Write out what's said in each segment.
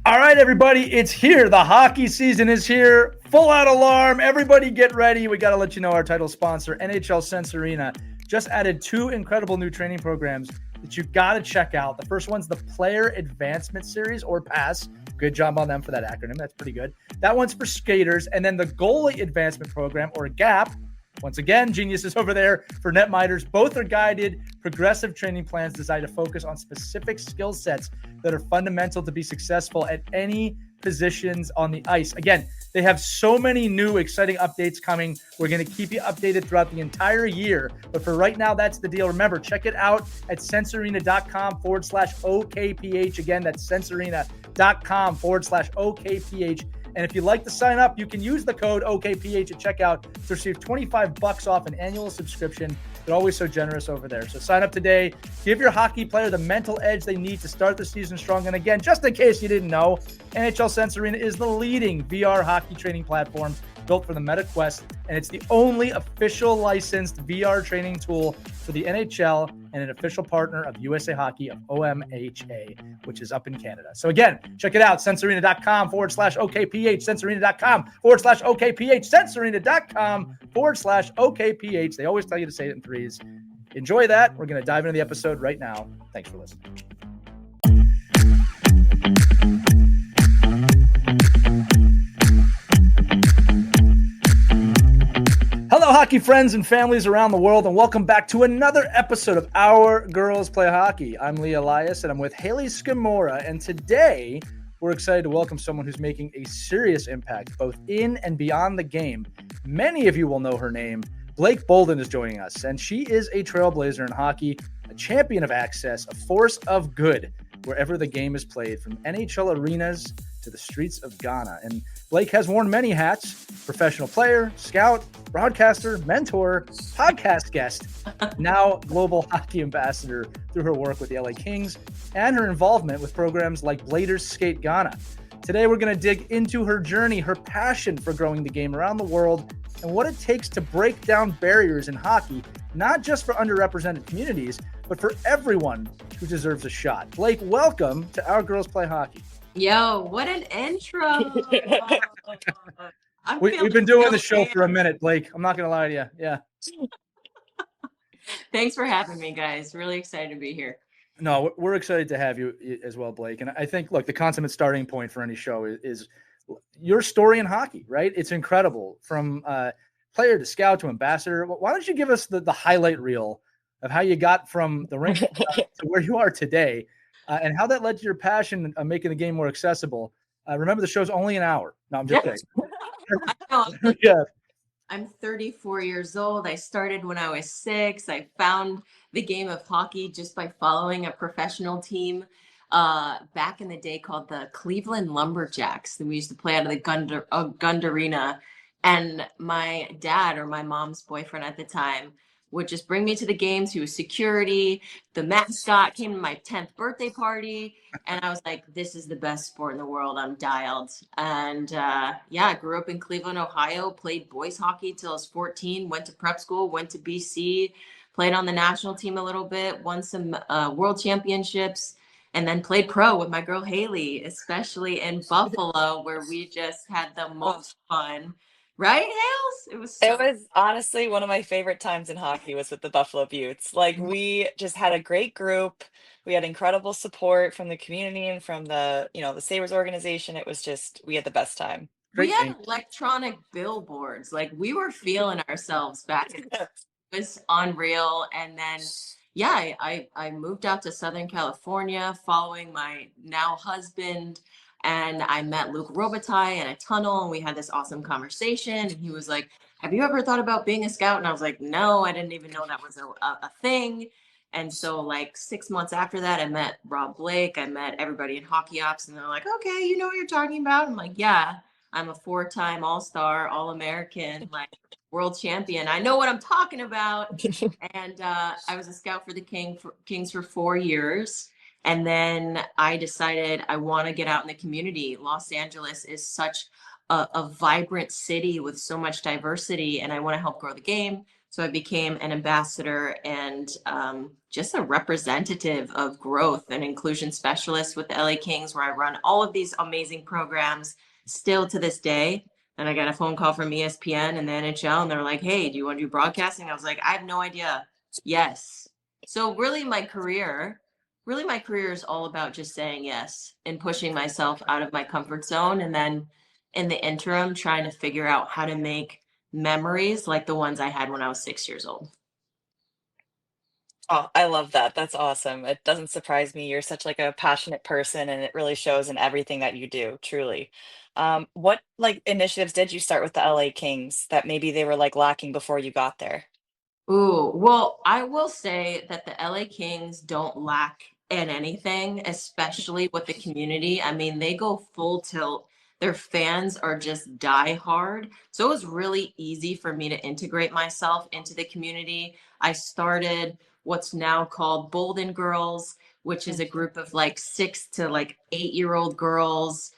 All right, everybody, it's here. The hockey season is here. Full out alarm. Everybody get ready. We got to let you know our title sponsor, NHL Sense Arena, just added 2 incredible new training programs that you got to check out. The first one's the Player Advancement Series, or PASS. Good job on them for that acronym. That's pretty good. That one's for skaters. And then the Goalie Advancement Program, or GAP. Once again, geniuses over there for netminders. Both are guided, progressive training plans designed to focus on specific skill sets that are fundamental to be successful at any positions on the ice. Again, they have so many new exciting updates coming. We're going to keep you updated throughout the entire year. But for right now, that's the deal. Remember, check it out at sensearena.com/OKPH. Again, that's sensearena.com/OKPH. And if you'd like to sign up, you can use the code OKPH at checkout to receive $25 off an annual subscription. They're always so generous over there. So sign up today. Give your hockey player the mental edge they need to start the season strong. And again, just in case you didn't know, NHL Sense Arena is the leading VR hockey training platform built for the Meta Quest, and it's the only official licensed VR training tool for the NHL and an official partner of USA Hockey of OMHA, which is up in Canada. So again, check it out, sensearena.com/OKPH, sensearena.com/OKPH, sensearena.com/OKPH. They always tell you to say it in threes. Enjoy that. We're going to dive into the episode right now. Thanks for listening. Hello, hockey friends and families around the world, and welcome back to another episode of Our Girls Play Hockey. I'm Lee Elias, and I'm with Hayley Scamora, and today we're excited to welcome someone who's making a serious impact both in and beyond the game. Many of you will know her name. Blake Bolden is joining us, and she is a trailblazer in hockey, a champion of access, a force of good wherever the game is played, from NHL arenas to the streets of Ghana. And Blake has worn many hats: professional player, scout, broadcaster, mentor, podcast guest, now global hockey ambassador through her work with the LA Kings and her involvement with programs like Bladers Skate Ghana. Today, we're going to dig into her journey, her passion for growing the game around the world, and what it takes to break down barriers in hockey, not just for underrepresented communities, but for everyone who deserves a shot. Blake, welcome to Our Girls Play Hockey. Yo, what an intro. We've been doing the show for a minute, Blake. I'm not going to lie to you. Yeah. Thanks for having me, guys. Really excited to be here. No, we're excited to have you as well, Blake. And I think, look, the consummate starting point for any show is your story in hockey, right? It's incredible, from player to scout to ambassador. Why don't you give us the highlight reel of how you got from the rink to where you are today, and how that led to your passion of making the game more accessible. Remember, the show's only an hour. No, I'm just kidding. Yeah. I'm 34 years old. I started when I was 6. I found the game of hockey just by following a professional team back in the day called the Cleveland Lumberjacks. We used to play out of the Gund Arena. And my dad, or my mom's boyfriend at the time, would just bring me to the games. He was security. The mascot came to my 10th birthday party. And I was like, this is the best sport in the world. I'm dialed. And I grew up in Cleveland, Ohio, played boys hockey till I was 14, went to prep school, went to BC, played on the national team a little bit, won some world championships, and then played pro with my girl Hayley, especially in Buffalo, where we just had the most fun. Right, Hales? It was honestly one of my favorite times in hockey was with the Buffalo Buttes. Like, we just had a great group. We had incredible support from the community and from the Sabres organization. It was just, we had the best time. We had electronic billboards. Like, we were feeling ourselves back. It was unreal. And then, I moved out to Southern California following my now husband. And I met Luke Robitaille in a tunnel, and we had this awesome conversation. And he was like, have you ever thought about being a scout? And I was like, no, I didn't even know that was a thing. And so, like, 6 months after that, I met Rob Blake. I met everybody in Hockey Ops, and they're like, okay, you know what you're talking about? I'm like, yeah, I'm a 4-time All-Star, All-American, like, world champion. I know what I'm talking about. And I was a scout for the Kings for 4 years. And then I decided I want to get out in the community. Los Angeles is such a vibrant city with so much diversity, and I want to help grow the game. So I became an ambassador and just a representative of growth and inclusion specialist with the LA Kings, where I run all of these amazing programs still to this day. And I got a phone call from ESPN and the NHL, and they're like, "Hey, do you want to do broadcasting?" I was like, "I have no idea." Yes. So really my career is all about just saying yes and pushing myself out of my comfort zone. And then in the interim, trying to figure out how to make memories like the ones I had when I was 6 years old. Oh, I love that. That's awesome. It doesn't surprise me. You're such like a passionate person and it really shows in everything that you do, truly. What like initiatives did you start with the LA Kings that maybe they were like lacking before you got there? Ooh, well, I will say that the LA Kings don't lack in anything, especially with the community. I mean, they go full tilt. Their fans are just die hard. So it was really easy for me to integrate myself into the community. I started what's now called Bolden Girls, which is a group of like 6 to 8-year-old girls.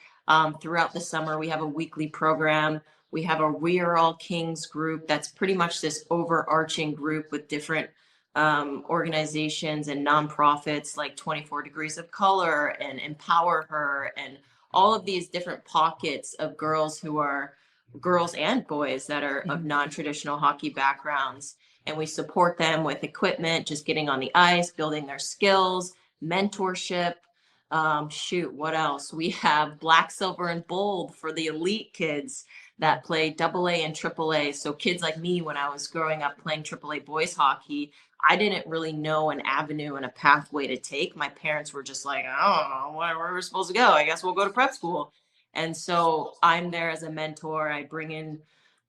Throughout the summer, we have a weekly program. We have a We Are All Kings group that's pretty much this overarching group with different organizations and nonprofits like 24 Degrees of Color and Empower Her and all of these different pockets of girls who are girls and boys that are of non-traditional hockey backgrounds. And we support them with equipment, just getting on the ice, building their skills, mentorship. Shoot, what else? We have black, silver, and bold for the elite kids that play double A and triple A. So kids like me, when I was growing up playing triple A boys hockey, I didn't really know an avenue and a pathway to take. My parents were just like, "I don't know where we're supposed to go. I guess we'll go to prep school." And so I'm there as a mentor. I bring in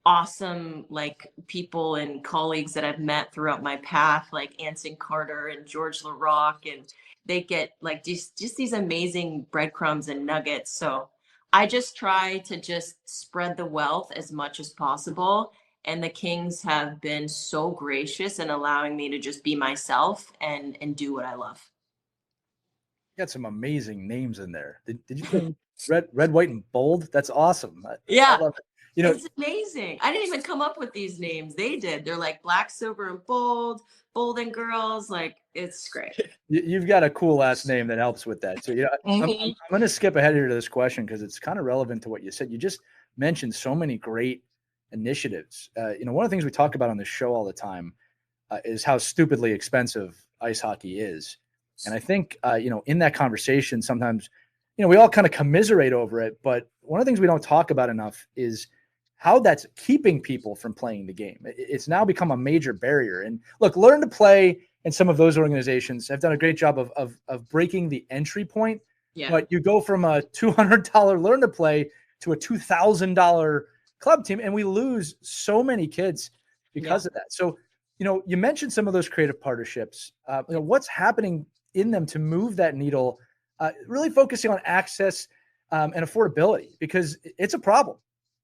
awesome like people and colleagues that I've met throughout my path, like Anson Carter and George LaRock, and they get like just these amazing breadcrumbs and nuggets. So I just try to just spread the wealth as much as possible. And the Kings have been so gracious in allowing me to just be myself and do what I love. Got some amazing names in there. Did you say red, white, and bold? That's awesome. I Yeah, love it. You know, it's amazing. I didn't even come up with these names. They did. They're like black, silver, and bold, bold and girls. Like it's great. you've got a cool last name that helps with that. So, I'm Mhm. going to skip ahead here to this question because it's kind of relevant to what you said. You just mentioned so many great initiatives. One of the things we talk about on this show all the time is how stupidly expensive ice hockey is. And I think, in that conversation, sometimes, we all kind of commiserate over it. But one of the things we don't talk about enough is how that's keeping people from playing the game. It's now become a major barrier. And look, Learn to Play and some of those organizations have done a great job of breaking the entry point. Yeah. But you go from a $200 Learn to Play to a $2,000 club team, and we lose so many kids because of that. So, you mentioned some of those creative partnerships. What's happening in them to move that needle, really focusing on access and affordability, because it's a problem.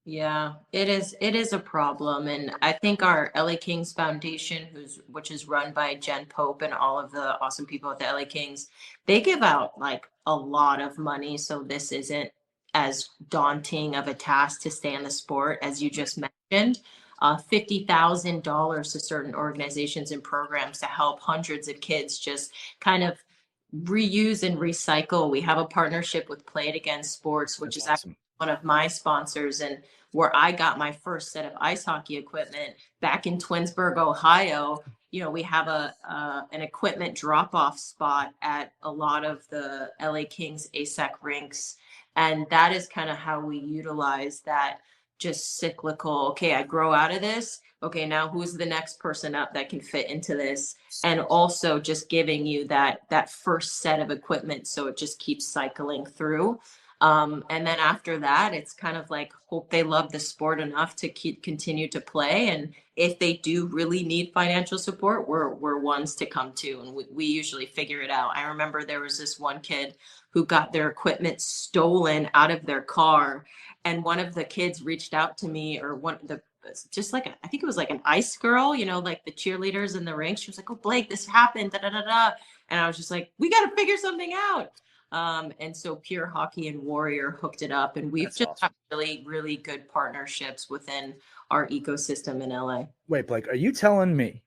Yeah, it is. It is a problem, and I think our LA Kings Foundation, which is run by Jen Pope and all of the awesome people at the LA Kings, they give out like a lot of money. So this isn't as daunting of a task to stay in the sport as you just mentioned. $50,000 to certain organizations and programs to help hundreds of kids just kind of reuse and recycle. We have a partnership with Play It Again Sports, which That's is actually awesome. one of my sponsors, and where I got my first set of ice hockey equipment back in Twinsburg, Ohio. We have an equipment drop-off spot at a lot of the LA Kings ASAC rinks, and that is kind of how we utilize that just cyclical. Okay, I grow out of this. Okay, now who's the next person up that can fit into this? And also just giving you that first set of equipment so it just keeps cycling through. And then after that, it's kind of like hope they love the sport enough to continue to play. And if they do really need financial support, we're ones to come to, and we usually figure it out. I remember there was this one kid who got their equipment stolen out of their car, and one of the kids reached out to me, or one of the just like I think it was like an ice girl, like the cheerleaders in the rink. She was like, "Oh, Blake, this happened, da da da da," and I was just like, "We got to figure something out." And so Pure Hockey and Warrior hooked it up, and we've just got really, really good partnerships within our ecosystem in LA. Wait, Blake, are you telling me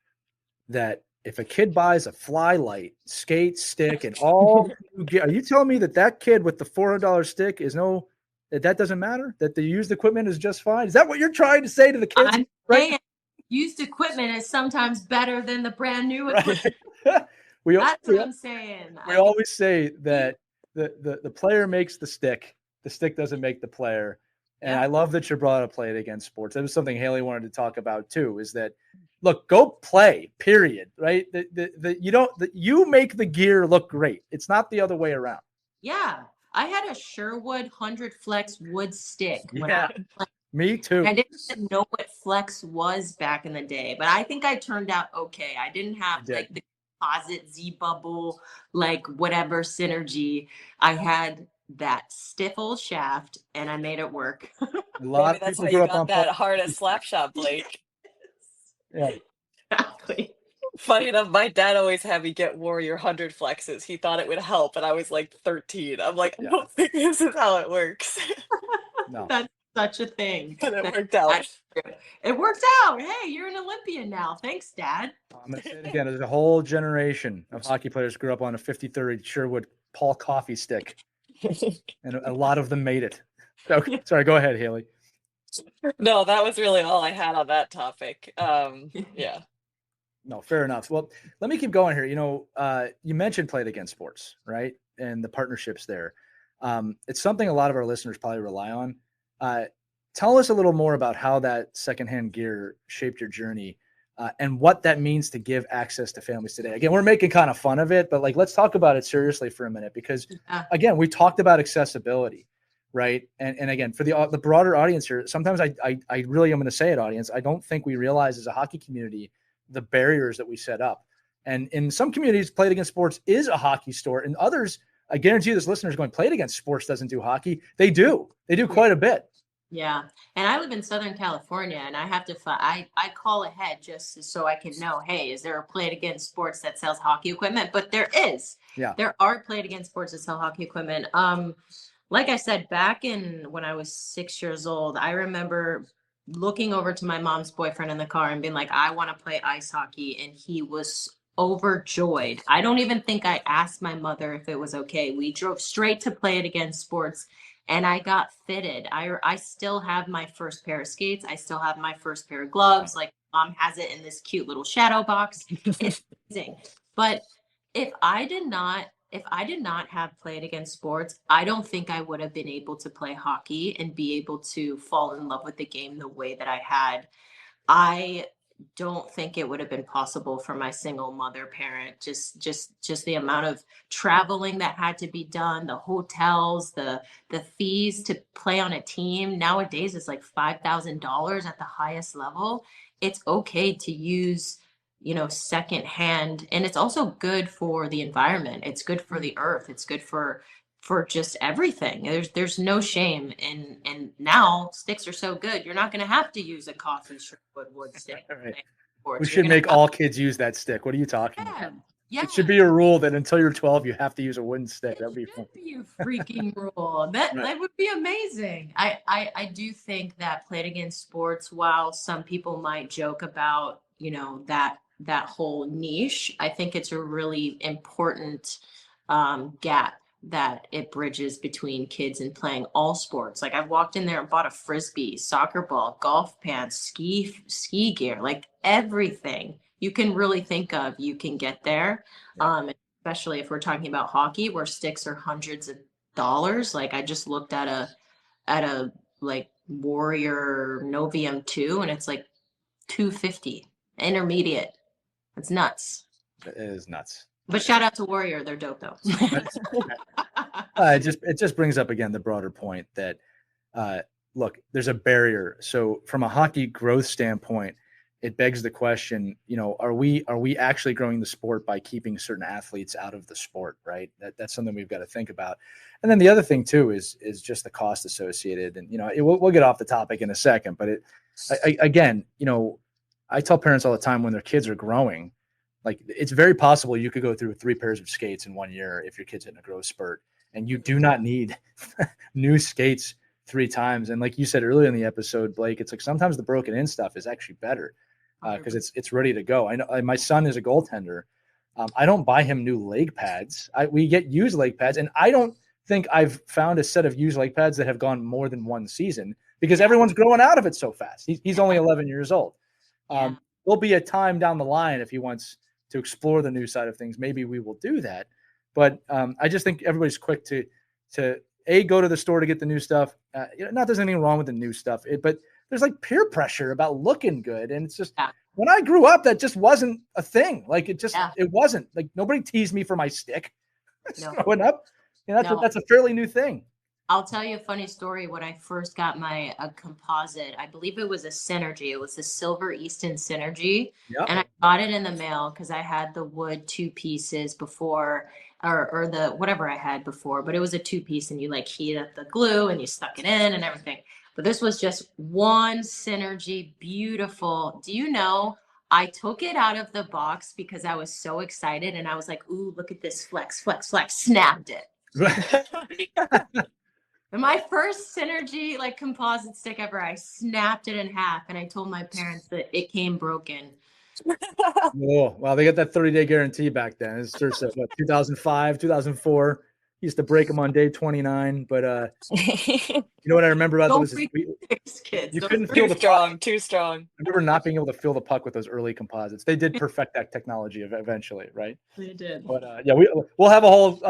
that if a kid buys a fly light, skate, stick, and all, are you telling me that kid with the $400 stick that doesn't matter? That the used equipment is just fine? Is that what you're trying to say to the kids? I'm saying used equipment is sometimes better than the brand new equipment. That's what I'm saying. We always say that the player makes the stick doesn't make the player. And I love that you brought up Play It Again Sports. That was something Hayley wanted to talk about too, is that, look, go play, period, right? You make the gear look great. It's not the other way around. Yeah. I had a Sherwood 100 Flex wood stick when I was playing. Me too. I didn't even know what Flex was back in the day, but I think I turned out okay. I didn't have like the composite Z-bubble, like whatever synergy. I had that stiff old shaft, and I made it work. A lot of people grew up on that hardest slap shot, Blake. Yeah, exactly. Funny enough, my dad always had me get Warrior 100 flexes. He thought it would help, and I was like 13. I'm like, I don't think this is how it works. No, that's such a thing. And it worked out. It worked out. Hey, you're an Olympian now. Thanks, Dad. I'm gonna say it again. There's a whole generation of hockey players grew up on a 50-30 Sherwood Paul coffee stick, and a lot of them made it. So, sorry, go ahead, Hayley. No, that was really all I had on that topic. Yeah. No, fair enough. Well, let me keep going here. You mentioned Play It Again Sports, right? And the partnerships there. It's something a lot of our listeners probably rely on. Tell us a little more about how that secondhand gear shaped your journey, and what that means to give access to families today. Again, we're making kind of fun of it, but let's talk about it seriously for a minute, because again, we talked about accessibility, right? And again, for the broader audience here, sometimes I really am going to say it, audience, I don't think we realize as a hockey community the barriers that we set up. And in some communities, Play It Again Sports is a hockey store. And others, I guarantee you this listener is going, Play It Again Sports doesn't do hockey. They do quite a bit. Yeah. And I live in Southern California, and I have to I call ahead just so I can know, hey, is there a Play It Again Sports that sells hockey equipment? But there is. Yeah. There are Play It Again Sports that sell hockey equipment. Like I said, back when I was 6 years old, I remember looking over to my mom's boyfriend in the car and being like, I want to play ice hockey. And he was overjoyed. I don't even think I asked my mother if it was okay. We drove straight to Play It Again Sports, and I got fitted. I still have my first pair of skates. I still have my first pair of gloves. Like, mom has it in this cute little shadow box. It's amazing. But if I did not have Play It Again Sports, I don't think I would have been able to play hockey and be able to fall in love with the game the way that I had. I don't think it would have been possible for my single mother parent. Just the amount of traveling that had to be done, the hotels, the fees to play on a team. Nowadays, it's like $5,000 at the highest level. It's okay to use secondhand, and it's also good for the environment. It's good for the earth. It's good for just everything. There's no shame. And now sticks are so good, you're not going to have to use a coffee Sherwood wood stick. Right. We should make all kids use that stick. What are you talking about? Yeah. It should be a rule that until you're 12, you have to use a wooden stick. That would be fun. Be a freaking rule. That would be amazing. I do think that Play It Again Sports, while some people might joke about, that whole niche, I think it's a really important gap that it bridges between kids and playing all sports. Like, I've walked in there and bought a frisbee, soccer ball, golf pants, ski gear, like everything you can really think of, you can get there. Yeah. Especially if we're talking about hockey, where sticks are hundreds of dollars. Like, I just looked at a like Warrior Novium 2, and it's like $250 intermediate. It's nuts. It is nuts. But shout out to Warrior. They're dope though. It just brings up again the broader point that look, there's a barrier. So from a hockey growth standpoint, it begs the question, are we actually growing the sport by keeping certain athletes out of the sport, right? That's something we've got to think about. And then the other thing too is just the cost associated. And we'll get off the topic in a second, but I tell parents all the time when their kids are growing, like, it's very possible you could go through 3 pairs of skates in 1 year if your kid's in a growth spurt. and you do not need new skates 3 times. And like you said earlier in the episode, Blake, it's like sometimes the broken in stuff is actually better because it's ready to go. I know my son is a goaltender. I don't buy him new leg pads. We get used leg pads, and I don't think I've found a set of used leg pads that have gone more than one season because everyone's growing out of it so fast. He's only 11 years old. There'll be a time down the line if he wants to explore the new side of things. Maybe we will do that. But I just think everybody's quick to go to the store to get the new stuff. Not there's anything wrong with the new stuff, but there's like peer pressure about looking good, and it's just when I grew up, that just wasn't a thing. Like it wasn't like nobody teased me for my stick growing up. That's a fairly new thing. I'll tell you a funny story. When I first got my composite, I believe it was a Synergy. It was the Silver Easton Synergy. Yep. And I got it in the mail because I had the wood 2 pieces before, or the whatever I had before, but it was a 2-piece, and you like heat up the glue and you stuck it in and everything. But this was just one Synergy, beautiful. Do you know, I took it out of the box because I was so excited, and I was like, ooh, look at this, flex, flex, flex, snapped it. And my first Synergy like composite stick ever, I snapped it in half, and I told my parents that it came broken. Oh, wow. They got that 30-day guarantee back then. It's just what, 2005, 2004. Used to break them on day 29, but you know what I remember about those? You couldn't feel the puck. Too strong. I remember not being able to feel the puck with those early composites. They did perfect that technology eventually, right? They did. But we'll have a whole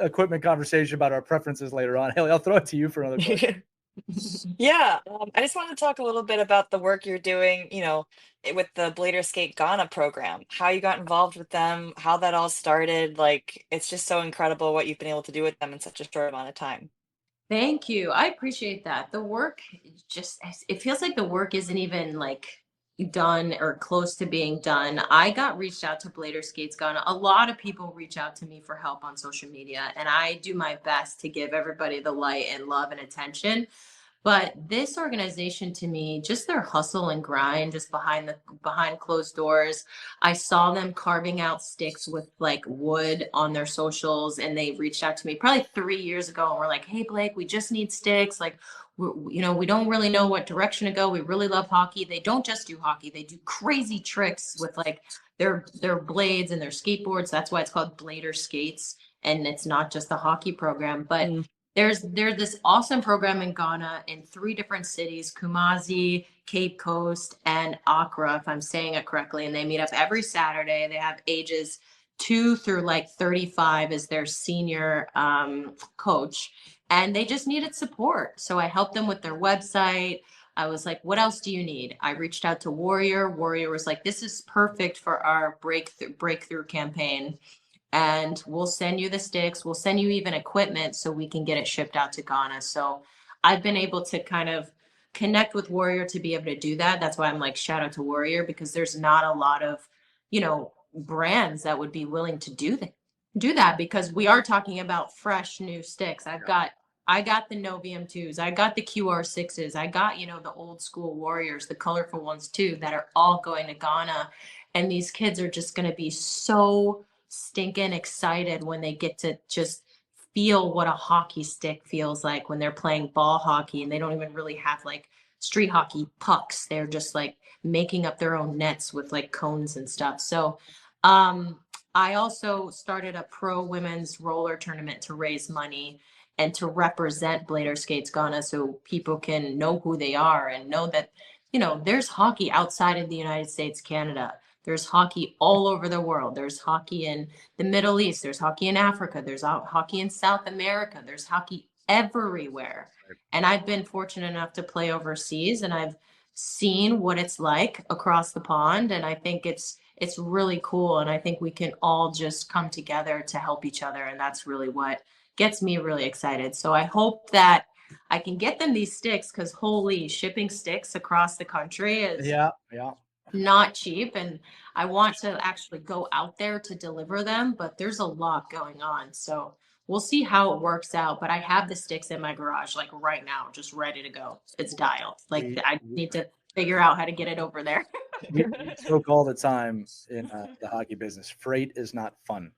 equipment conversation about our preferences later on. Haley, I'll throw it to you for another question. Yeah, I just want to talk a little bit about the work you're doing, with the Blader Skate Ghana program, how you got involved with them, how that all started. Like, it's just so incredible what you've been able to do with them in such a short amount of time. Thank you. I appreciate that. The work it feels like the work isn't even like done or close to being done. I got reached out to Blader Skates Ghana. A lot of people reach out to me for help on social media, and I do my best to give everybody the light and love and attention. But this organization, to me, just their hustle and grind, just behind closed doors. I saw them carving out sticks with like wood on their socials, and they reached out to me probably 3 years ago and were like, "Hey, Blake, we just need sticks. Like, we don't really know what direction to go. We really love hockey." They don't just do hockey; they do crazy tricks with like their blades and their skateboards. That's why it's called Blader Skates, and it's not just the hockey program, but. There's this awesome program in Ghana in 3 different cities, Kumasi, Cape Coast, and Accra, if I'm saying it correctly. And they meet up every Saturday. They have ages 2 through like 35 as their senior coach. And they just needed support. So I helped them with their website. I was like, what else do you need? I reached out to Warrior. Warrior was like, this is perfect for our breakthrough campaign. And we'll send you the sticks. We'll send you even equipment so we can get it shipped out to Ghana. So I've been able to kind of connect with Warrior to be able to do that. That's why I'm like, shout out to Warrior, because there's not a lot of, brands that would be willing to do that because we are talking about fresh new sticks. I got the Novium 2s. I got the QR6s. I got, the old school Warriors, the colorful ones too, that are all going to Ghana. And these kids are just going to be so stinking excited when they get to just feel what a hockey stick feels like when they're playing ball hockey, and they don't even really have like street hockey pucks. They're just like making up their own nets with like cones and stuff. So I also started a pro women's roller tournament to raise money and to represent Blader Skates Ghana so people can know who they are and know that, there's hockey outside of the United States, Canada. There's hockey all over the world. There's hockey in the Middle East. There's hockey in Africa. There's hockey in South America. There's hockey everywhere. And I've been fortunate enough to play overseas, and I've seen what it's like across the pond. And I think it's really cool. And I think we can all just come together to help each other. And that's really what gets me really excited. So I hope that I can get them these sticks, because holy, shipping sticks across the country is not cheap, and I want to actually go out there to deliver them, but there's a lot going on. So we'll see how it works out. But I have the sticks in my garage, like right now, just ready to go. It's dialed. Like I need to figure out how to get it over there. we joke all the time in the hockey business. Freight is not fun.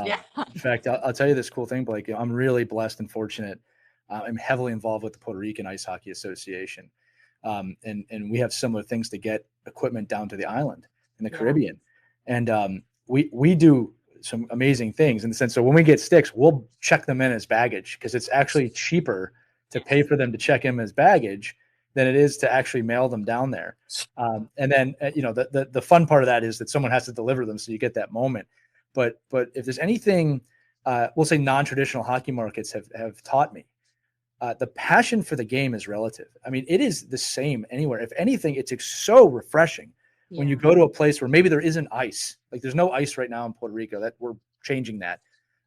Yeah. In fact, I'll tell you this cool thing, Blake. I'm really blessed and fortunate. I'm heavily involved with the Puerto Rican Ice Hockey Association, and we have similar things to get equipment down to the island in the Caribbean, and we do some amazing things in the sense. So when we get sticks, we'll check them in as baggage because it's actually cheaper to pay for them to check in as baggage than it is to actually mail them down there. And then the fun part of that is that someone has to deliver them, so you get that moment. But if there's anything, we'll say non-traditional hockey markets have taught me, the passion for the game is relative. I mean, it is the same anywhere. If anything, it's so refreshing when you go to a place where maybe there isn't ice. Like there's no ice right now in Puerto Rico. That we're changing that.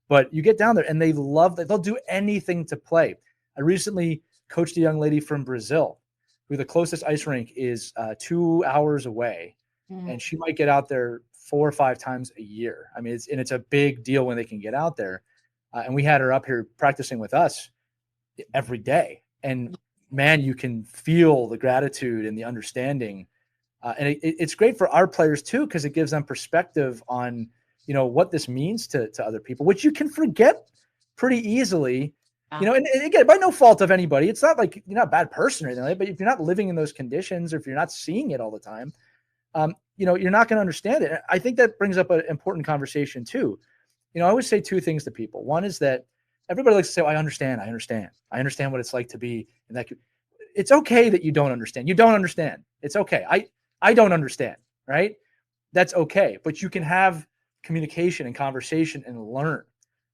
But you get down there and they love that. They'll do anything to play. I recently coached a young lady from Brazil who the closest ice rink is 2 hours away. And she might get out there 4 or 5 times a year. I mean, it's a big deal when they can get out there. And we had her up here practicing with us every day. And man, you can feel the gratitude and the understanding. And it's great for our players too, because it gives them perspective on, what this means to other people, which you can forget pretty easily. And again, by no fault of anybody, it's not like you're not a bad person or anything like that, but if you're not living in those conditions or if you're not seeing it all the time, you're not going to understand it. I think that brings up an important conversation too. I always say 2 things to people. One is that everybody likes to say, I understand what it's like to be in that. It's okay that you don't understand. You don't understand. It's okay. I don't understand, right? That's okay. But you can have communication and conversation and learn.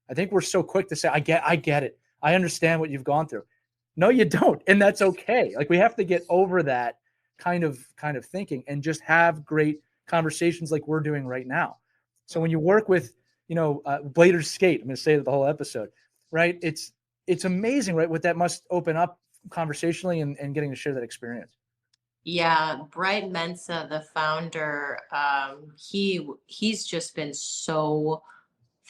I think we're so quick to say, I get it. I understand what you've gone through. No, you don't. And that's okay. Like we have to get over that kind of thinking and just have great conversations like we're doing right now. So when you work with, bladers skate, I'm going to say it the whole episode, right? It's amazing, right? What that must open up conversationally and getting to share that experience. Yeah, Bright Mensa, the founder, he's just been so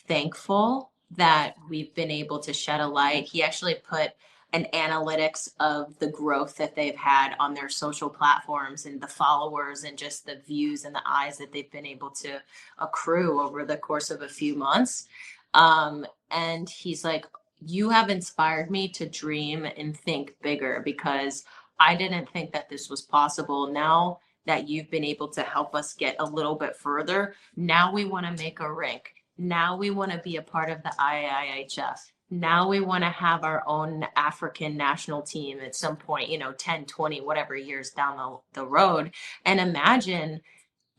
thankful that we've been able to shed a light. He actually put an analytics of the growth that they've had on their social platforms and the followers and just the views and the eyes that they've been able to accrue over the course of a few months. And he's like, you have inspired me to dream and think bigger because I didn't think that this was possible. Now that you've been able to help us get a little bit further, now we want to make a rink. Now we want to be a part of the IIHF. Now we want to have our own African national team at some point, 10, 20, whatever years down the road. And imagine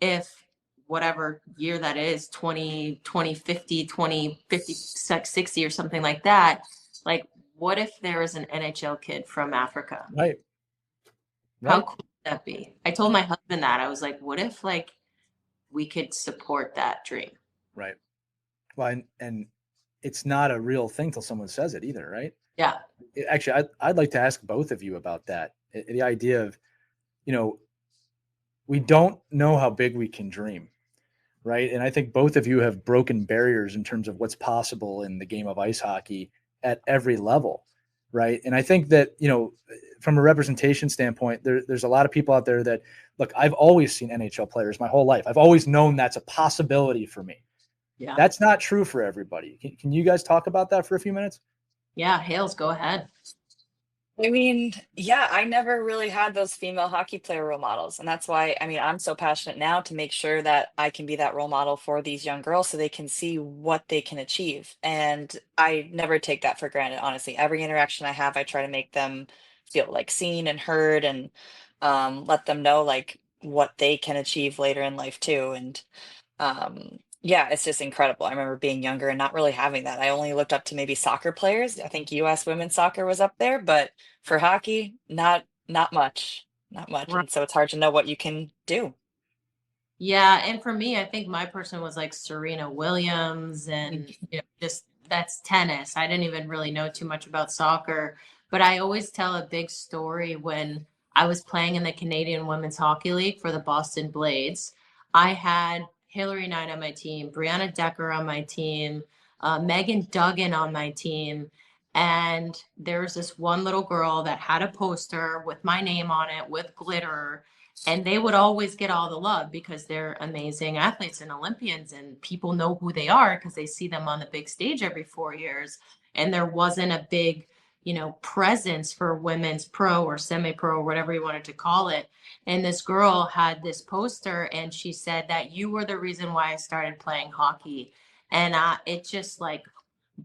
if whatever year that is, 2050, 60 or something like that. Like, what if there was an NHL kid from Africa? Right. How cool would that be? I told my husband that. I was like, what if we could support that dream? Right. Well, and it's not a real thing till someone says it either, right? Yeah. Actually, I'd like to ask both of you about that. The idea of, we don't know how big we can dream, right? And I think both of you have broken barriers in terms of what's possible in the game of ice hockey at every level, right? And I think that, from a representation standpoint, there's a lot of people out there that, look, I've always seen NHL players my whole life. I've always known that's a possibility for me. Yeah. That's not true for everybody. Can you guys talk about that for a few minutes? Yeah, Hales, go ahead. I mean, yeah, I never really had those female hockey player role models. And that's why, I'm so passionate now to make sure that I can be that role model for these young girls so they can see what they can achieve. And I never take that for granted, honestly. Every interaction I have, I try to make them feel like seen and heard and let them know like what they can achieve later in life too. And yeah, it's just incredible. I remember being younger and not really having that. I only looked up to maybe soccer players. I think US women's soccer was up there, but for hockey, not much. Not much. Right. And so it's hard to know what you can do. Yeah, and for me, I think my person was like Serena Williams and just that's tennis. I didn't even really know too much about soccer, but I always tell a big story when I was playing in the Canadian Women's Hockey League for the Boston Blades. I had Hillary Knight on my team, Brianna Decker on my team, Megan Duggan on my team. And there was this one little girl that had a poster with my name on it with glitter. And they would always get all the love because they're amazing athletes and Olympians, and people know who they are because they see them on the big stage every 4 years. And there wasn't a big, presence for women's pro or semi-pro or whatever you wanted to call it. And this girl had this poster and she said that you were the reason why I started playing hockey. And it just like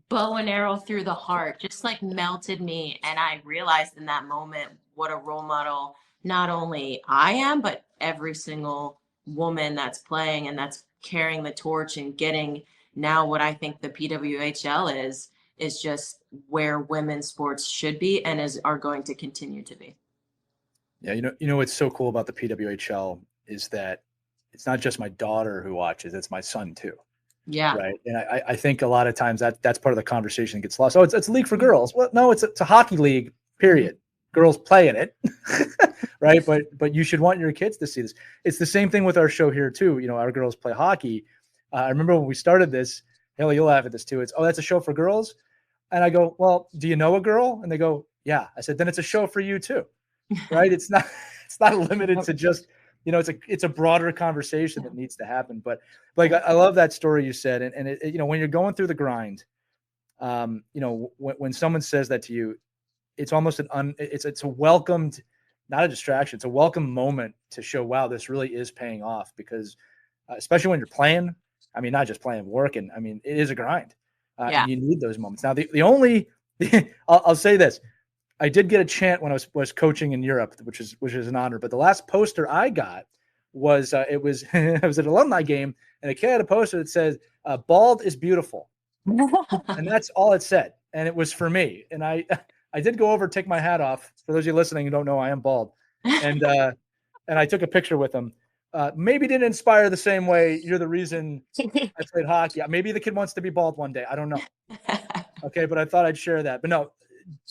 bow and arrow through the heart, just like melted me. And I realized in that moment what a role model not only I am, but every single woman that's playing and that's carrying the torch and getting now what I think the PWHL is just where women's sports should be and are going to continue to be. Yeah, what's so cool about the PWHL is that it's not just my daughter who watches; it's my son too. Yeah. Right. And I think a lot of times that's part of the conversation that gets lost. Oh, it's a league for girls. Well, no, it's a hockey league, period. Girls play in it. Right. But you should want your kids to see this. It's the same thing with our show here too. Our girls play hockey. I remember when we started this, Haley, you'll laugh at this too. That's a show for girls. And I go, well, do you know a girl? And they go, yeah. I said, then it's a show for you too. Right. It's not limited to just, it's a broader conversation that needs to happen. But like, I love that story you said. And it, when you're going through the grind, when someone says that to you, it's almost it's a welcomed, not a distraction. It's a welcome moment to show, wow, this really is paying off because especially when you're playing, I mean, not just playing, working. I mean, it is a grind. And you need those moments. Now, the only, I'll say this. I did get a chant when I was coaching in Europe, which is an honor. But the last poster I got was it was it was an alumni game, and a kid had a poster that said "Bald is beautiful," and that's all it said. And it was for me. And I did go over, take my hat off. For those of you listening who don't know, I am bald, and I took a picture with him. Maybe didn't inspire the same way. You're the reason I played hockey. Maybe the kid wants to be bald one day. I don't know. Okay, but I thought I'd share that. But no.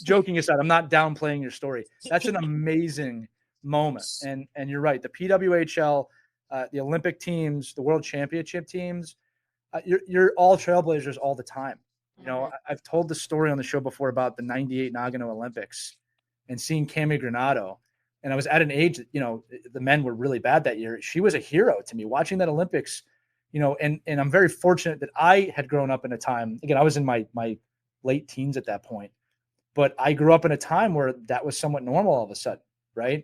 Joking aside, I'm not downplaying your story. That's an amazing moment. And you're right. The PWHL, the Olympic teams, the World Championship teams, you're all trailblazers all the time. I've told the story on the show before about the 98 Nagano Olympics and seeing Cami Granado. And I was at an age that, the men were really bad that year. She was a hero to me watching that Olympics, and I'm very fortunate that I had grown up in a time, again, I was in my late teens at that point. But I grew up in a time where that was somewhat normal all of a sudden, right?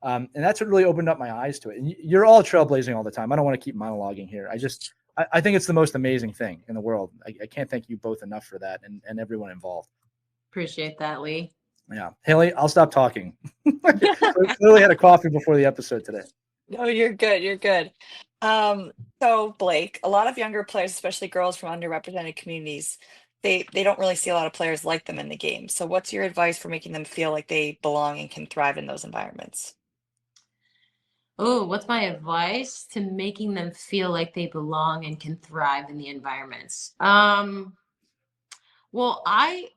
And that's what really opened up my eyes to it. And you're all trailblazing all the time. I don't want to keep monologuing here. I think it's the most amazing thing in the world. I can't thank you both enough for that and everyone involved. Appreciate that, Lee. Yeah. Haley, I'll stop talking. We clearly had a coffee before the episode today. No, you're good. You're good. So Blake, a lot of younger players, especially girls from underrepresented communities, they don't really see a lot of players like them in the game. So what's your advice for making them feel like they belong and can thrive in those environments? Oh, what's my advice to making them feel like they belong and can thrive in the environments? Well, I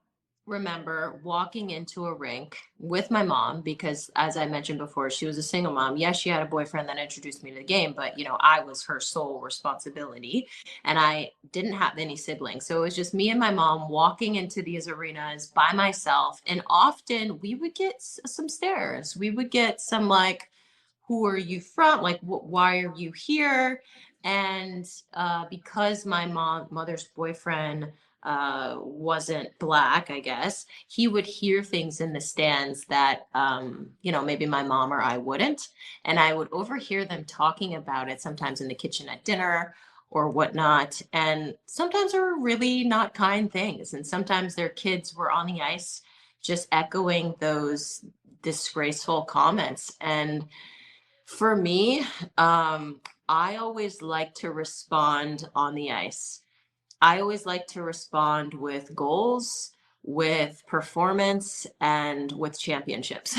remember walking into a rink with my mom because, as I mentioned before, she was a single mom. Yes, she had a boyfriend that introduced me to the game, but I was her sole responsibility, and I didn't have any siblings. So it was just me and my mom walking into these arenas by myself, and often we would get some stares. We would get some like, "Who are you from? Like, why are you here?" And because my mother's boyfriend wasn't black, I guess, he would hear things in the stands that, maybe my mom or I wouldn't. And I would overhear them talking about it sometimes in the kitchen at dinner or whatnot. And sometimes they were really not kind things. And sometimes their kids were on the ice just echoing those disgraceful comments. And for me, I always like to respond on the ice. I always like to respond with goals, with performance, and with championships.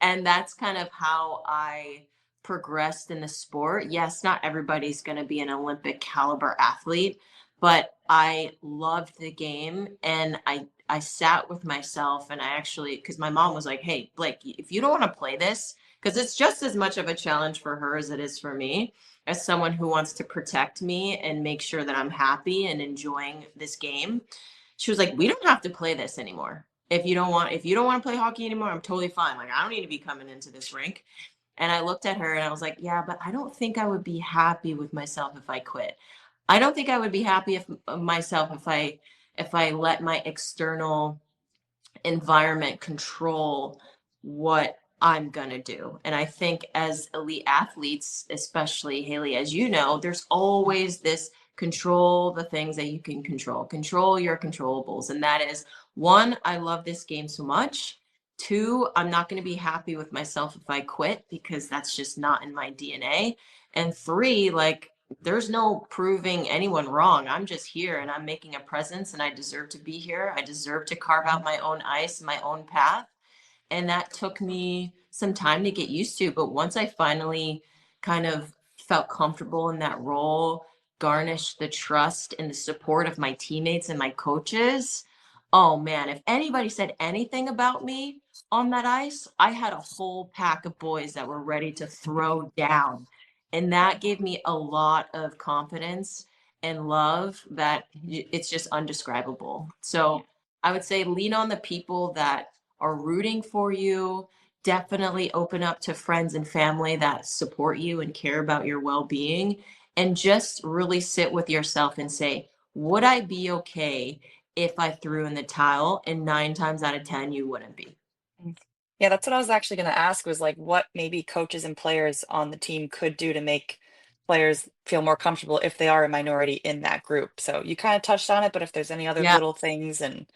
And that's kind of how I progressed in the sport. Yes, not everybody's going to be an Olympic caliber athlete, but I loved the game, and I sat with myself, and I actually, because my mom was like, "Hey, Blake, if you don't want to play this, because it's just as much of a challenge for her as it is for me, as someone who wants to protect me and make sure that I'm happy and enjoying this game." She was like, "We don't have to play this anymore. If you don't want to play hockey anymore, I'm totally fine. Like, I don't need to be coming into this rink." And I looked at her and I was like, yeah, but I don't think I would be happy with myself if I quit. I don't think I would be happy myself if I let my external environment control what I'm going to do. And I think as elite athletes, especially Hayley, as you know, there's always this control the things that you can control your controllables. And that is one, I love this game so much. Two, I'm not going to be happy with myself if I quit because that's just not in my DNA. And three, like, there's no proving anyone wrong. I'm just here and I'm making a presence and I deserve to be here. I deserve to carve out my own ice, my own path. And that took me some time to get used to. But once I finally kind of felt comfortable in that role, garnished the trust and the support of my teammates and my coaches, oh man, if anybody said anything about me on that ice, I had a whole pack of boys that were ready to throw down. And that gave me a lot of confidence and love that it's just undescribable. So I would say lean on the people that are rooting for you. Definitely open up to friends and family that support you and care about your well-being. And just really sit with yourself and say, would I be okay if I threw in the towel? And 9 times out of 10, you wouldn't be. Yeah, that's what I was actually going to ask was like what maybe coaches and players on the team could do to make players feel more comfortable if they are a minority in that group. So you kind of touched on it, but if there's any other Yeah. little things and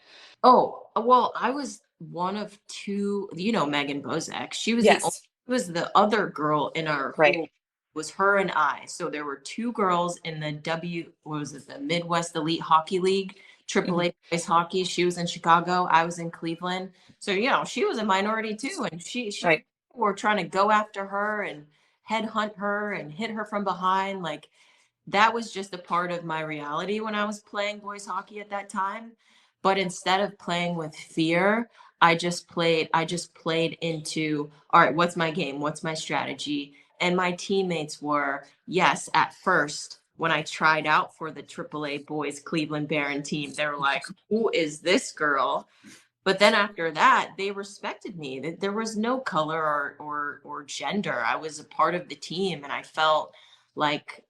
Oh, well, I was one of two, Megan Bozek. She was yes, was the other girl in our right. whole, was her and I. So there were two girls in the what was it, the Midwest Elite Hockey League, Mhm. AAA boys hockey. She was in Chicago. I was in Cleveland. So, she was a minority too. And she Right. were trying to go after her and headhunt her and hit her from behind. Like, that was just a part of my reality when I was playing boys hockey at that time. But instead of playing with fear, I just played into, all right, what's my game? What's my strategy? And my teammates were, yes, at first, when I tried out for the AAA boys Cleveland Baron team, they were like, who is this girl? But then after that, they respected me. That there was no color or gender. I was a part of the team and I felt like,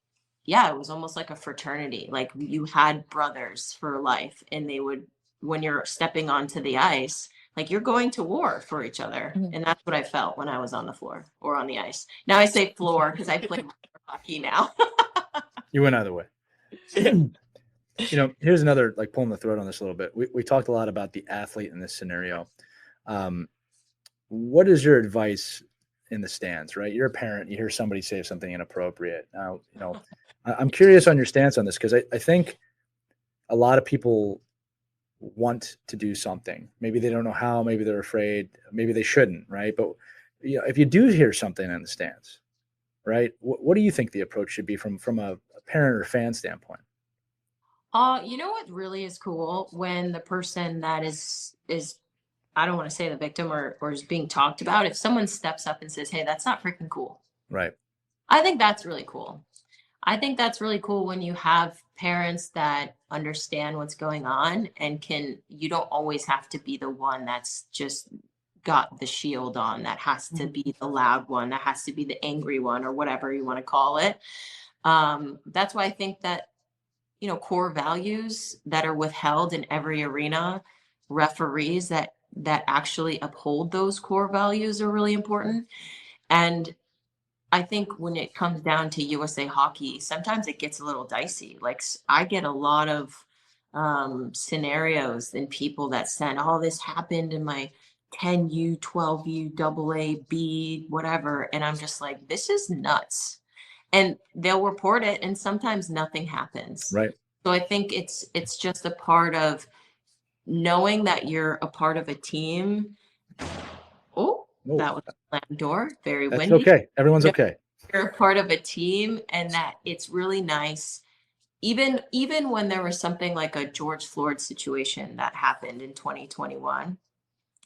yeah, it was almost like a fraternity. Like you had brothers for life and they would, when you're stepping onto the ice, like you're going to war for each other. Mhm. And that's what I felt when I was on the floor or on the ice. Now I say floor because I play hockey now. You went either way. Here's another, like, pulling the thread on this a little bit. We talked a lot about the athlete in this scenario. What is your advice in the stands, right? You're a parent, you hear somebody say something inappropriate. Now, I'm curious on your stance on this because I think a lot of people want to do something. Maybe they don't know how, maybe they're afraid, maybe they shouldn't, right? But if you do hear something in the stands, right, what do you think the approach should be from a parent or fan standpoint? You know what really is cool when the person that is I don't want to say the victim or is being talked about, if someone steps up and says, "Hey, that's not freaking cool." Right. I think that's really cool. I think that's really cool when you have parents that understand what's going on and you don't always have to be the one that's just got the shield on, that has to be the loud one, that has to be the angry one or whatever you want to call it. That's why I think that core values that are withheld in every arena, referees that actually uphold those core values are really important. And I think when it comes down to USA hockey, sometimes it gets a little dicey. Like I get a lot of scenarios and people that send, "Oh, this happened in my 10U, 12U, double A, B, whatever," and I'm just like, "This is nuts." And they'll report it, and sometimes nothing happens. Right. So I think it's just a part of knowing that you're a part of a team. Oh, that was a slam door. Very That's windy. okay. Everyone's okay. You're a part of a team, and that it's really nice. Even when there was something like a George Floyd situation that happened in 2021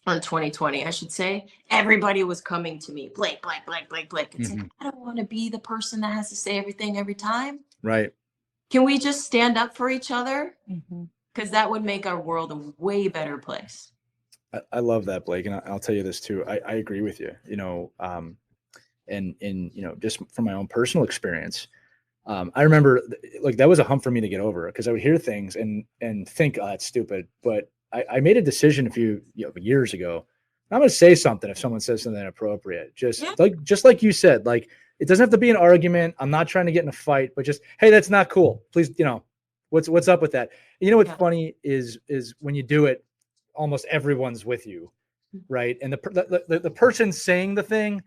or 2020, I should say, everybody was coming to me, Blake, Blake, Blake, Blake, Blake. It's like, I don't want to be the person that has to say everything every time. Right. Can we just stand up for each other? Mhm. Because that would make our world a way better place. I love that, Blake. And I'll tell you this too. I agree with you. and just from my own personal experience, I remember like that was a hump for me to get over because I would hear things and think, oh, that's stupid. But I made a decision a few years ago. I'm going to say something if someone says something inappropriate. Just like you said, like it doesn't have to be an argument. I'm not trying to get in a fight, but just, hey, that's not cool. Please, what's up with that? What's funny is when you do it, almost everyone's with you, right? And the person saying the thing,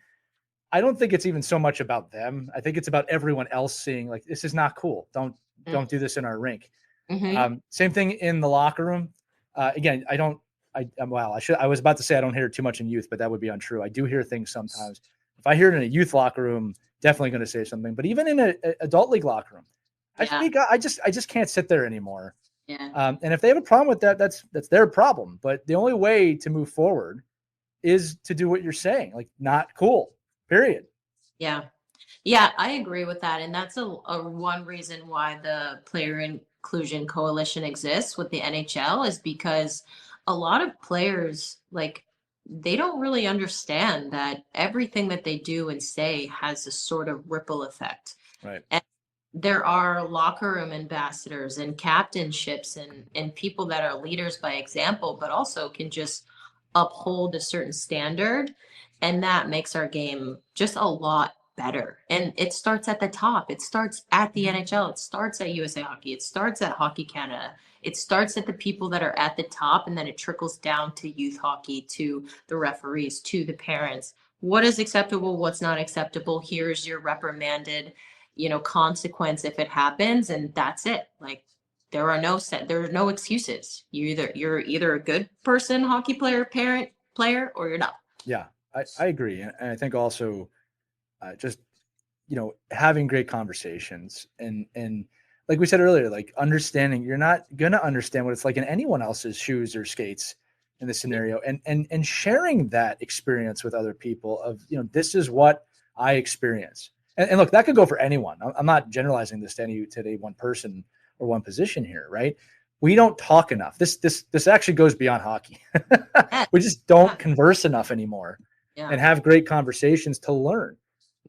I don't think it's even so much about them. I think it's about everyone else seeing like, this is not cool. Don't do this in our rink. Same thing in the locker room. Again, I was about to say I don't hear it too much in youth, but that would be untrue. I do hear things sometimes. If I hear it in a youth locker room, definitely going to say something. But even in an adult league locker room, I just can't sit there anymore. Yeah. And if they have a problem with that, that's their problem. But the only way to move forward is to do what you're saying, like not cool. Period. Yeah. Yeah, I agree with that. And that's a one reason why the Player Inclusion Coalition exists with the NHL is because a lot of players, like, they don't really understand that everything that they do and say has a sort of ripple effect. Right. And there are locker room ambassadors and captainships and people that are leaders by example, but also can just uphold a certain standard. And that makes our game just a lot better. And it starts at the top. It starts at the NHL. It starts at USA Hockey. It starts at Hockey Canada. It starts at the people that are at the top, and then it trickles down to youth hockey, to the referees, to the parents. What is acceptable? What's not acceptable? Here's your reprimanded, consequence if it happens, and that's it. Like, there are no excuses. You're either a good person, hockey player, parent, player, or you're not. Yeah, I agree, and I think also just having great conversations and like we said earlier, like understanding you're not gonna understand what it's like in anyone else's shoes or skates in this scenario, and sharing that experience with other people of this is what I experience, and look, that could go for anyone. I'm not generalizing this to any one person or one position here, right? We don't talk enough. This actually goes beyond hockey. We just don't converse enough anymore and have great conversations to learn.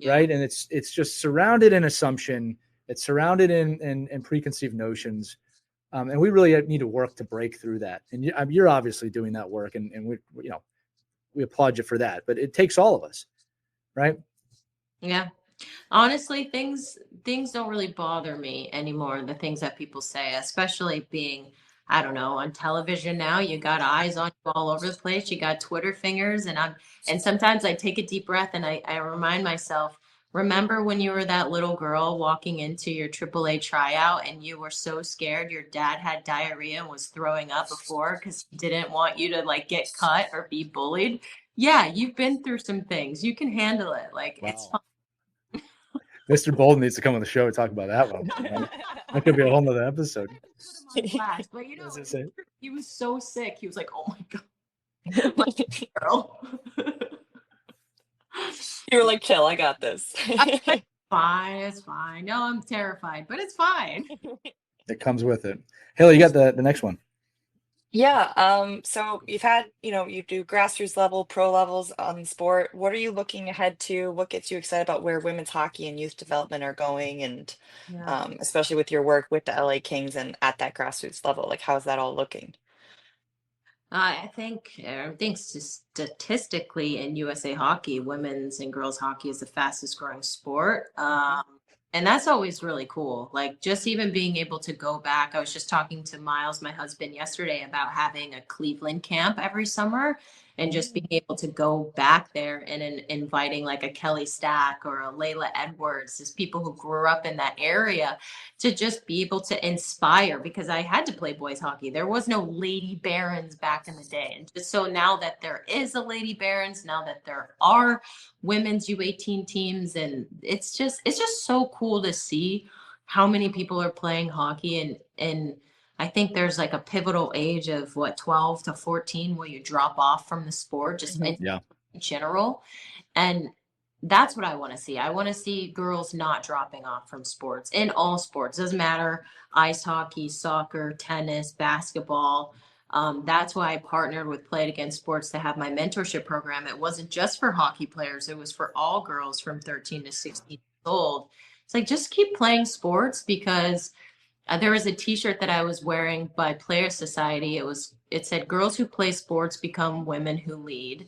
Right. And it's just surrounded in assumption. It's surrounded in preconceived notions. And we really need to work to break through that. And you're obviously doing that work, and we applaud you for that, but it takes all of us. Right. Yeah. Honestly, things don't really bother me anymore. The things that people say, especially being, I don't know, on television now, you got eyes on you all over the place. You got Twitter fingers, and sometimes I take a deep breath and I remind myself, remember when you were that little girl walking into your AAA tryout and you were so scared your dad had diarrhea and was throwing up before because he didn't want you to like get cut or be bullied? Yeah, you've been through some things. You can handle it. Like, wow. It's fine. Mr. Bolden needs to come on the show and talk about that one. That could be a whole nother episode. Class, but he was so sick. He was like, "Oh my god, my girl." You were like, "Chill, I got this." Fine, it's fine. No, I'm terrified, but it's fine. It comes with it. Haley, you got the next one. Yeah. So you've had, you do grassroots level, pro levels on sport. What are you looking ahead to? What gets you excited about where women's hockey and youth development are going? And especially with your work with the LA Kings and at that grassroots level, like how's that all looking? I think statistically in USA Hockey, women's and girls hockey is the fastest growing sport. And that's always really cool. Like, just even being able to go back. I was just talking to Miles, my husband, yesterday about having a Cleveland camp every summer and just being able to go back there and inviting like a Kelly Stack or a Layla Edwards, just people who grew up in that area, to just be able to inspire, because I had to play boys hockey. There was no Lady Barons back in the day. And just so now that there is a Lady Barons, now that there are women's U18 teams, and it's just so cool to see how many people are playing hockey, and I think there's like a pivotal age of 12 to 14 where you drop off from the sport just in general. And that's what I want to see. I want to see girls not dropping off from sports, in all sports. Doesn't matter, ice hockey, soccer, tennis, basketball, That's why I partnered with Play It Again Sports to have my mentorship program. It wasn't just for hockey players, it was for all girls from 13 to 16 years old. It's like, just keep playing sports, because there was a T-shirt that I was wearing by Player Society. It said, "Girls who play sports become women who lead."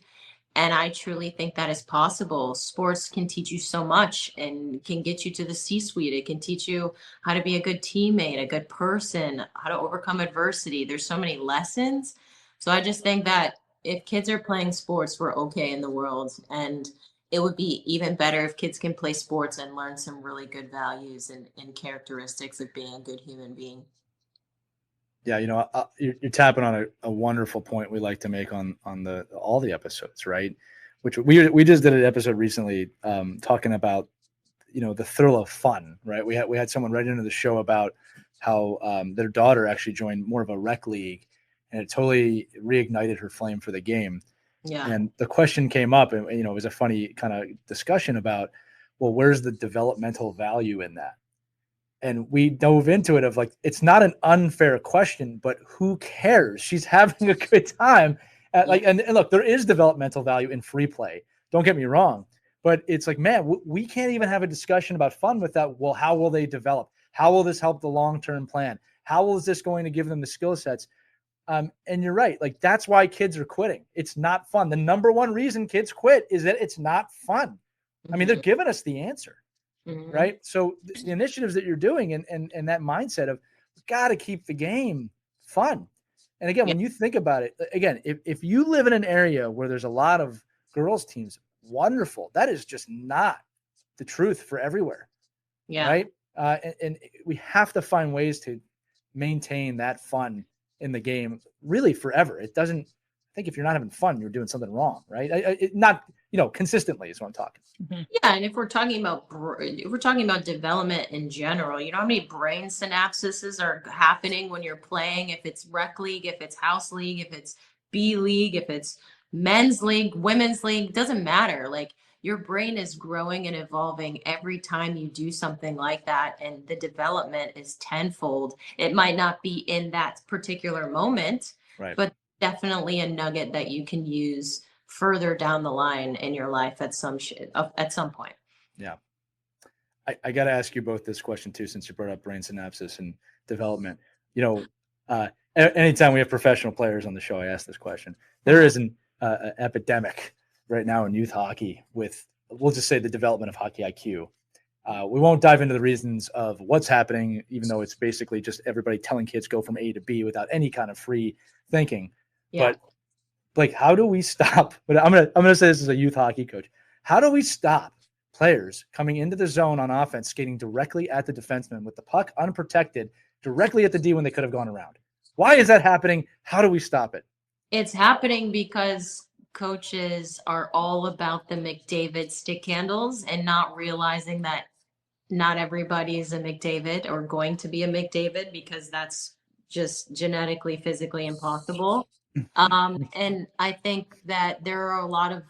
And I truly think that is possible. Sports can teach you so much and can get you to the C-suite. It can teach you how to be a good teammate, a good person, how to overcome adversity. There's so many lessons. So I just think that if kids are playing sports, we're okay in the world. And it would be even better if kids can play sports and learn some really good values and characteristics of being a good human being. Yeah, you're tapping on a wonderful point we like to make on all the episodes, right? Which we just did an episode recently talking about the thrill of fun, right? We had someone right into the show about how their daughter actually joined more of a rec league, and it totally reignited her flame for the game. Yeah. And the question came up, and it was a funny kind of discussion about, well, where's the developmental value in that? And we dove into it of like, it's not an unfair question, but who cares? She's having a good time. And look, there is developmental value in free play. Don't get me wrong. But it's like, man, we can't even have a discussion about fun without, well, how will they develop? How will this help the long-term plan? How is this going to give them the skill sets? And you're right. Like, that's why kids are quitting. It's not fun. The number one reason kids quit is that it's not fun. Mm-hmm. I mean, they're giving us the answer. Mm-hmm. Right. So the initiatives that you're doing and that mindset of got to keep the game fun. And again, when you think about it, again, if you live in an area where there's a lot of girls teams, wonderful. That is just not the truth for everywhere. Yeah. Right. And we have to find ways to maintain that fun in the game really forever. It doesn't, I think if you're not having fun, you're doing something wrong. Right. Not consistently is what I'm talking. Yeah, and if we're talking about development in general, how many brain synapses are happening when you're playing? If it's rec league, if it's house league, if it's B league, if it's men's league, women's league, doesn't matter. Like, your brain is growing and evolving every time you do something like that, and the development is tenfold. It might not be in that particular moment, right, but definitely a nugget that you can use further down the line in your life at some point. Yeah. I got to ask you both this question too, since you brought up brain synapses and development. Anytime we have professional players on the show, I ask this question. There is an epidemic right now in youth hockey with, we'll just say, the development of hockey IQ. We won't dive into the reasons of what's happening, even though it's basically just everybody telling kids go from A to B without any kind of free thinking. Yeah. But Blake, how do we stop? But I'm gonna say this as a youth hockey coach. How do we stop players coming into the zone on offense, skating directly at the defenseman with the puck unprotected, directly at the D when they could have gone around? Why is that happening? How do we stop it? It's happening because coaches are all about the McDavid stick handles and not realizing that not everybody is a McDavid or going to be a McDavid, because that's just genetically, physically impossible. And I think that there are a lot of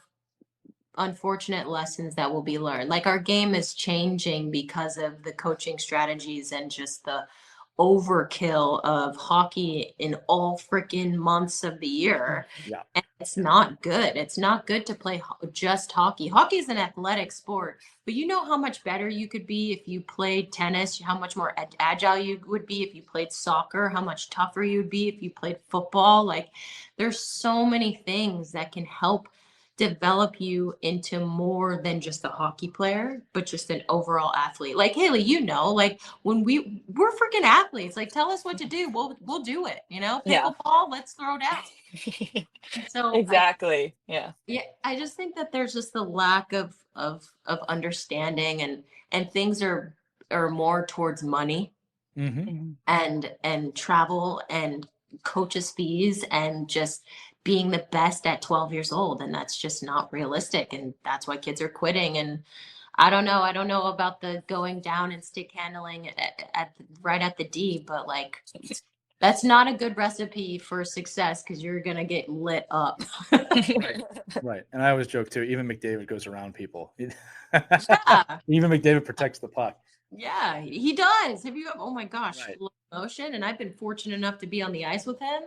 unfortunate lessons that will be learned. Like, our game is changing because of the coaching strategies and just the overkill of hockey in all freaking months of the year. Yeah. And it's not good. It's not good to play just hockey. Hockey is an athletic sport, but you know how much better you could be if you played tennis, how much more agile you would be if you played soccer, how much tougher you'd be if you played football. Like, there's so many things that can help develop you into more than just a hockey player, but just an overall athlete. Like, Hayley, like, when we're freaking athletes, like, tell us what to do. We'll do it. Pickleball, let's throw down. So exactly. Yeah. I just think that there's just the lack of understanding, and things are more towards money, mm-hmm, and travel and coaches' fees and just being the best at 12 years old. And that's just not realistic. And that's why kids are quitting. And I don't know about the going down and stick handling right at the D, but like, that's not a good recipe for success, because you're going to get lit up. Right. And I always joke too, even McDavid goes around people. Yeah. Even McDavid protects the puck. Yeah, he does. Oh my gosh, right. Motion. And I've been fortunate enough to be on the ice with him.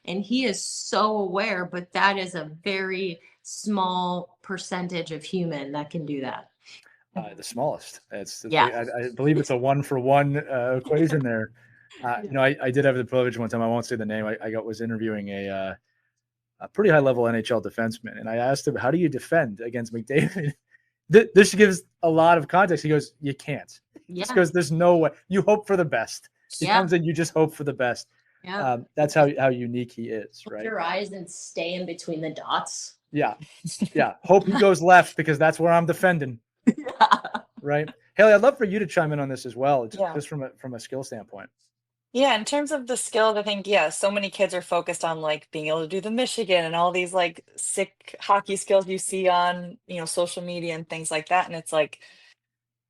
And he is so aware, but that is a very small percentage of human that can do that. The smallest. Yeah. I believe it's a 1-for-1 equation there. I did have the privilege one time. I won't say the name. I was interviewing a pretty high level NHL defenseman, and I asked him, "How do you defend against McDavid?" This gives a lot of context. He goes, "You can't." Just goes, "There's no way. You hope for the best." He comes in, you just hope for the best. Yeah. That's how unique he is, Close right? your eyes and stay in between the dots. Yeah. Hope he goes left because that's where I'm defending. Right. Hayley, I'd love for you to chime in on this as well, just from a skill standpoint. Yeah, in terms of the skills, I think, yeah, so many kids are focused on like being able to do the Michigan and all these like sick hockey skills you see on, social media and things like that. And it's like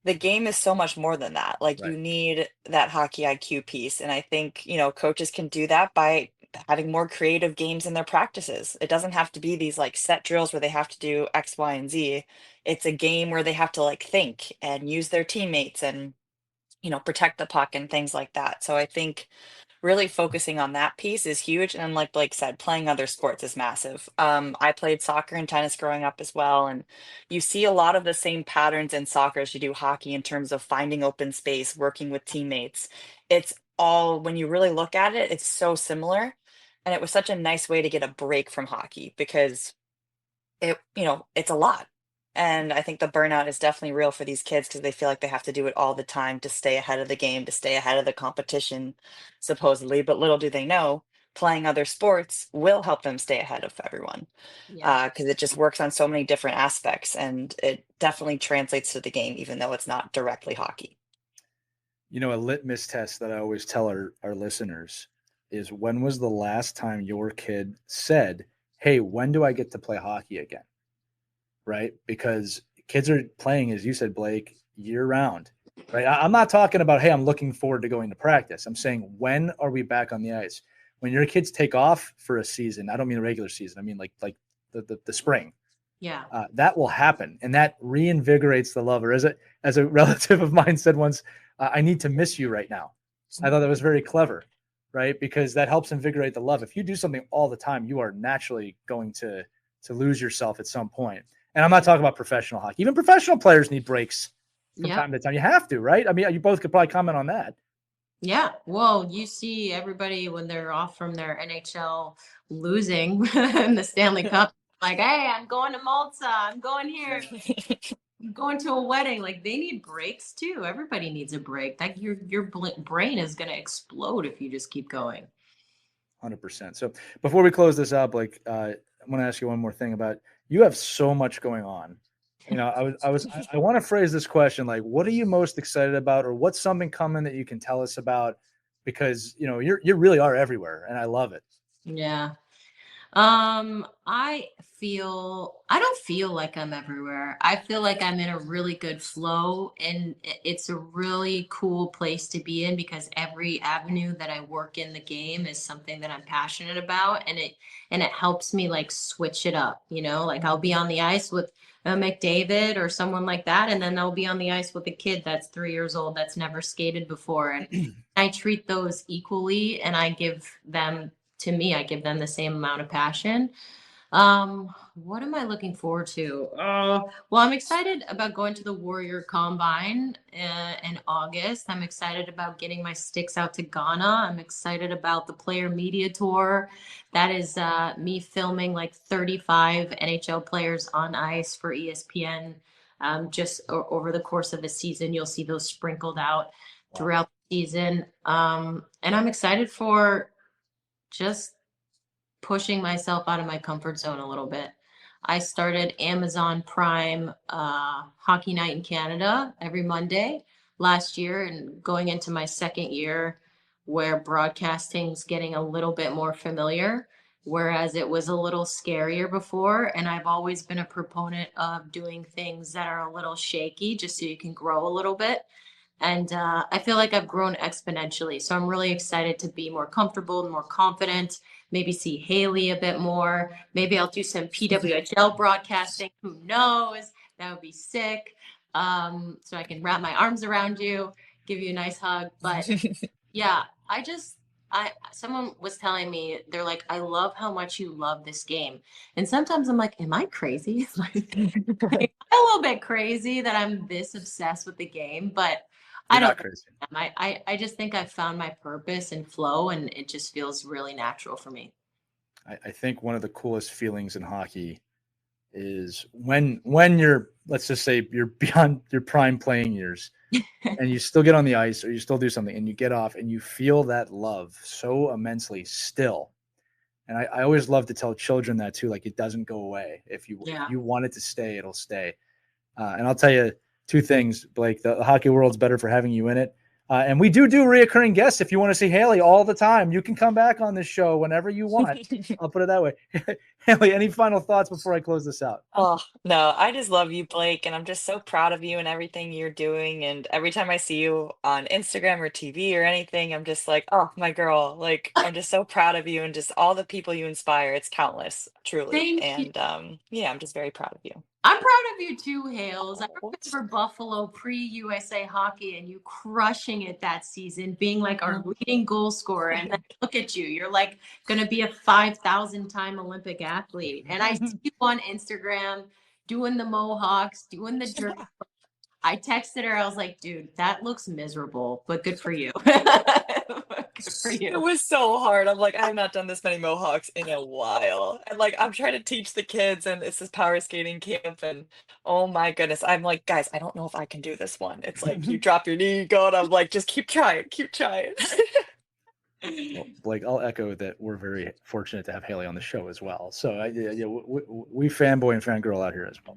the game is so much more than that. Like Right. you need that hockey IQ piece. And I think, coaches can do that by having more creative games in their practices. It doesn't have to be these like set drills where they have to do X, Y, and Z. It's a game where they have to like think and use their teammates and, protect the puck and things like that. So I think really focusing on that piece is huge. And then, like Blake said, playing other sports is massive. I played soccer and tennis growing up as well. And you see a lot of the same patterns in soccer as you do hockey in terms of finding open space, working with teammates. It's all, when you really look at it, it's so similar. And it was such a nice way to get a break from hockey because it's a lot. And I think the burnout is definitely real for these kids because they feel like they have to do it all the time to stay ahead of the game, to stay ahead of the competition, supposedly. But little do they know, playing other sports will help them stay ahead of everyone Yeah. because it just works on so many different aspects and it definitely translates to the game, even though it's not directly hockey. A litmus test that I always tell our listeners is, when was the last time your kid said, "Hey, when do I get to play hockey again?" Right? Because kids are playing, as you said, Blake, year round. Right? I'm not talking about, "Hey, I'm looking forward to going to practice." I'm saying, when are we back on the ice? When your kids take off for a season, I don't mean a regular season. I mean like the spring. Yeah. That will happen, and that reinvigorates the love. Or as a relative of mine said once, "I need to miss you right now." I thought that was very clever, right? Because that helps invigorate the love. If you do something all the time, you are naturally going to lose yourself at some point. And I'm not talking about professional hockey. Even professional players need breaks from time to time. You have to, right? I mean, you both could probably comment on that. Yeah. Well, you see everybody when they're off from their NHL losing in the Stanley Cup, like, hey, I'm going to Malta. I'm going here. I'm going to a wedding. Like, they need breaks too. Everybody needs a break. Like your brain is going to explode if you just keep going. 100%. So before we close this up, like, I want to ask you one more thing about, you have so much going on. I want to phrase this question like, what are you most excited about, or what's something coming that you can tell us about? Because you really are everywhere, and I love it. Yeah. I don't feel like I'm everywhere. I feel like I'm in a really good flow, and it's a really cool place to be in because every avenue that I work in the game is something that I'm passionate about, and it helps me like switch it up, like I'll be on the ice with McDavid or someone like that, and then I'll be on the ice with a kid that's 3 years old that's never skated before, and I treat those equally, and I give them the same amount of passion. What am I looking forward to? Well, I'm excited about going to the Warrior Combine in August. I'm excited about getting my sticks out to Ghana. I'm excited about the Player Media Tour. That is me filming like 35 NHL players on ice for ESPN. Just over the course of the season, you'll see those sprinkled out throughout the season. And I'm excited for just pushing myself out of my comfort zone a little bit. I started Amazon Prime Hockey Night in Canada every Monday last year, and going into my second year where broadcasting's getting a little bit more familiar, whereas it was a little scarier before. And I've always been a proponent of doing things that are a little shaky just so you can grow a little bit. And I feel like I've grown exponentially. So I'm really excited to be more comfortable and more confident, maybe see Hayley a bit more. Maybe I'll do some PWHL broadcasting. Who knows? That would be sick. So I can wrap my arms around you, give you a nice hug. But yeah, I someone was telling me, they're like, I love how much you love this game. And sometimes I'm like, am I crazy? Like, I'm a little bit crazy that I'm this obsessed with the game, but You're I don't not crazy. I just think I've found my purpose and flow, and it just feels really natural for me. I think one of the coolest feelings in hockey is when you're, let's just say you're beyond your prime playing years and you still get on the ice or you still do something and you get off and you feel that love so immensely still. And I always love to tell children that too, like it doesn't go away. If you want it to stay, it'll stay. And I'll tell you two things, Blake. The hockey world's better for having you in it. And we do reoccurring guests. If you want to see Hayley all the time, you can come back on this show whenever you want. I'll put it that way. Hayley, any final thoughts before I close this out? Oh, no, I just love you, Blake, and I'm just so proud of you and everything you're doing. And every time I see you on Instagram or TV or anything, I'm just like, oh, my girl. Like, I'm just so proud of you and just all the people you inspire. It's countless, truly. Thank you. And yeah, I'm just very proud of you. I'm proud of you too, Hales. I Oh. remember Buffalo pre-USA hockey and you crushing it that season, being like our leading goal scorer. And then look at you. You're like going to be a 5,000 time Olympic athlete. And I see you on Instagram doing the mohawks, doing the jerk. I texted her. I was like, dude, that looks miserable, but good for you. Good for It you. was so hard. I'm like, I have not done this many mohawks in a while. And like, I'm trying to teach the kids, and it's this power skating camp. And oh my goodness, I'm like, guys, I don't know if I can do this one. It's like, you drop your knee, you go, and I'm like, just keep trying, keep trying. Well, Blake, I'll echo that we're very fortunate to have Hayley on the show as well. So we fanboy and fangirl out here as well.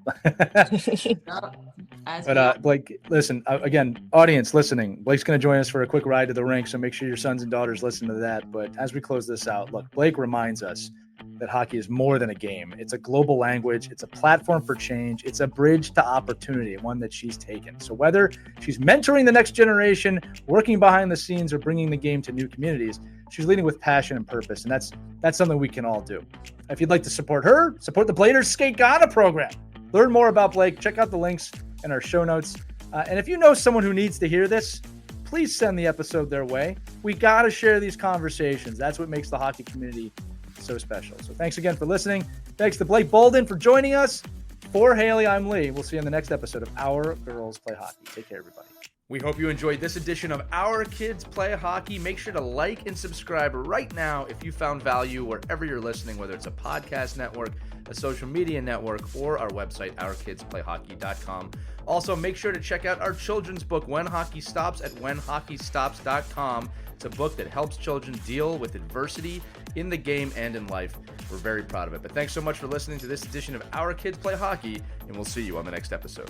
But Blake, listen, again, audience listening, Blake's going to join us for a quick ride to the rink. So make sure your sons and daughters listen to that. But as we close this out, look, Blake reminds us that hockey is more than a game. It's a global language. It's a platform for change. It's a bridge to opportunity, one that she's taken. So whether she's mentoring the next generation, working behind the scenes, or bringing the game to new communities, she's leading with passion and purpose. And that's something we can all do. If you'd like to support her, support the Bladers Skate Ghana program. Learn more about Blake. Check out the links in our show notes. And if you know someone who needs to hear this, please send the episode their way. We got to share these conversations. That's what makes the hockey community so special. So thanks again for listening. Thanks to Blake Bolden for joining us. For Hayley, I'm Lee. We'll see you in the next episode of Our Girls Play Hockey. Take care, everybody. We hope you enjoyed this edition of Our Kids Play Hockey. Make sure to like and subscribe right now if you found value wherever you're listening, whether it's a podcast network, a social media network, or our website, ourkidsplayhockey.com. Also, make sure to check out our children's book, When Hockey Stops, at whenhockeystops.com. It's a book that helps children deal with adversity in the game and in life. We're very proud of it. But thanks so much for listening to this edition of Our Kids Play Hockey, and we'll see you on the next episode.